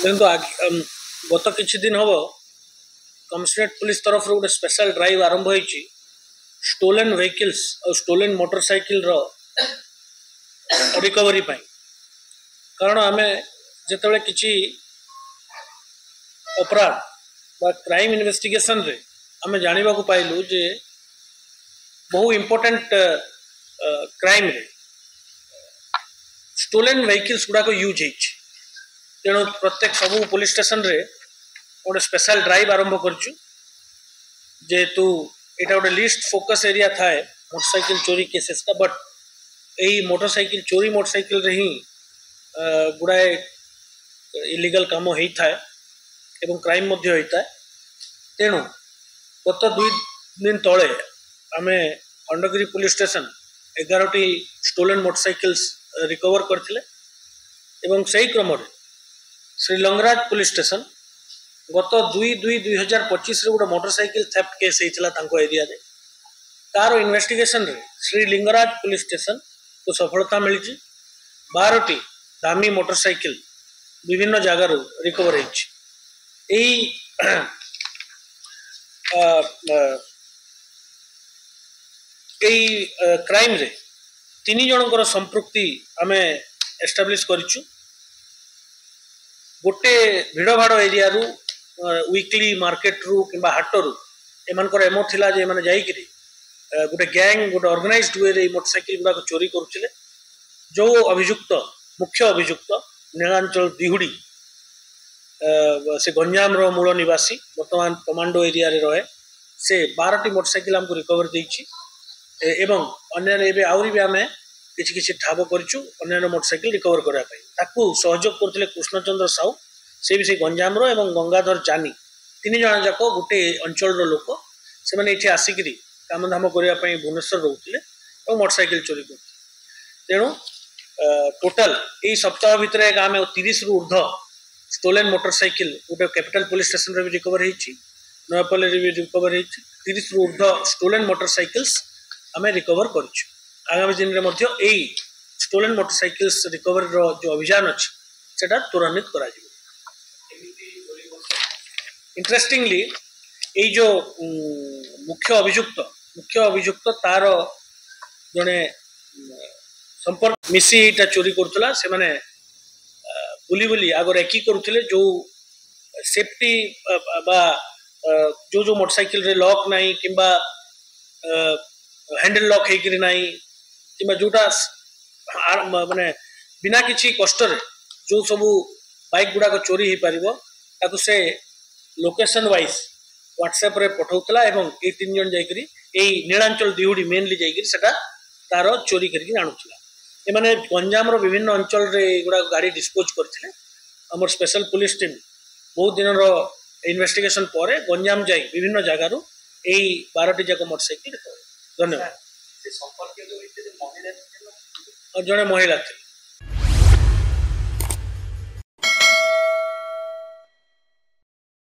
देखो गत किछि दिन हम कमिशनरेट पुलिस तरफ गोटे स्पेशल ड्राइव आरंभ होइछि स्टोलन व्हीकल्स और स्टोलन मोटरसाइकिल रो रिकवरी पाई। कारण आमे जेतेबेले किछि अपराध बा क्राइम इन्वेस्टिगेशन रे आमे जानिबा को पाइलु जे बहु इम्पोर्टेंट क्राइम रे स्टोलन व्हीकल्स गुडा को यूज होइछि। तेणु प्रत्येक सबू पुलिस स्टेशन रे गोटे स्पेशल ड्राइव आरंभ करछु जेहेतु यहाँ गोटे लिस्ट फोकस एरिया थाए मोटरसाइकिल चोरी केसेस का। बट यही मोटरसाइकिल चोरी मोटरसाइकिल रे ही गुड़ाए इलीगल काम होता है एवं क्राइम मध्य होता है। तेणु गत 2 दिन तले आमे खंडगिरी पुलिस स्टेशन 11टी स्टोलन मोटरसाइकिल्स रिकवर करथिले एवं सही क्रम श्रीलिंगराज पुलिस स्टेशन गत 2/2/2025 रे गोटे मोटरसाइकिल थेफ्ट केस होता एरिया रे। तार इन्वेस्टिगेशन रे श्रीलिंगराज पुलिस स्टेशन को सफलता मिली। 12टी दामी मोटरसाइकिल विभिन्न जगार रिकवर होई। क्राइम रे 3 जनकर संपृक्ति आमे एस्टाब्लिश करिछु। गोटे भिड़ भाड़ एरिया रु वीकली मार्केट रु किंबा हाट रु एमानकर एमो थिला जे माने जाई किरी गोटे गैंग गोटे ऑर्गेनाइज्ड वे रे मोटरसाइकिल गुडा चोरी करुथिले। जो अभियुक्त मुख्य अभियुक्त नीलांचल दिहुड़ी से गंजाम रो मूल निवासी वर्तमान कमांडो एरिया रे रहे। से 12टी मोटरसाइकिल हमको रिकवर देइछि एवं अन्य एबे आउरी भी आमे किछि किछि ठाब करिछु अन्य मोटरसाइकिल रिकवर करा पई। ताकू सहयोग करथिले कृष्णचंद्र साहू से भी से गंजाम रो एवं गंगाधर जानी 3 जण जाक गोटे अंचल रो लोक से माने एठी आसिकरी काम धाम करिया पई भुवनेश्वर रहउथिले और मोटरसाइकिल चोरी करथिले। तेणु टोटल एई सप्ताह भितर आमे 30 रु ऊर्ध्व स्टोलन मोटरसाइकिल गोटे कैपिटल पुलिस स्टेशन रे भी रिकवर होइछि, नयापल्ली रे भी रिकवर होइछि। 30 रु ऊर्ध्व स्टोलन मोटरसाइकिल्स आमे रिकवर करछु। आगामी दिन रे मध्य एई स्टोलन मोटरसाइकिल्स रिकवरी रो जो अभियान अछि सेटा त्वरान्वित करा जिवो। इंटरेस्टिंगली एई जो मुख्य अभियुक्त तार जने संपर्क मिसी एटा चोरी करथला। से माने बुली बुली आगर एकी करुथिले जो सेफ्टी बा जो मोटरसाइकिल रे लॉक नाही किंबा हैंडल लॉक हेकरी नाही किंबा जोटा माने बिना किछि कष्ट रे जो सबू बाइक गुडा को चोरी ही पारिबो ताकू से लोकेशन वाइज व्हाट्सएप रे पठाउतला एवं ए 3 जन जाईकरी ए नीलांचल दिहुडी मेनली जाईकरी सेटा तार चोरी करके आनुथला। ए माने गंजाम रो विभिन्न अंचल रे गुडा गाड़ी डिस्पोज करथिले। हमर स्पेशल पुलिस टीम बहुत दिन रो इन्वेस्टिगेशन परे गंजाम जाई विभिन्न जगार ए 12टी जाक मोटरसाइकिल। धन्यवाद। और जड़े महिला थे।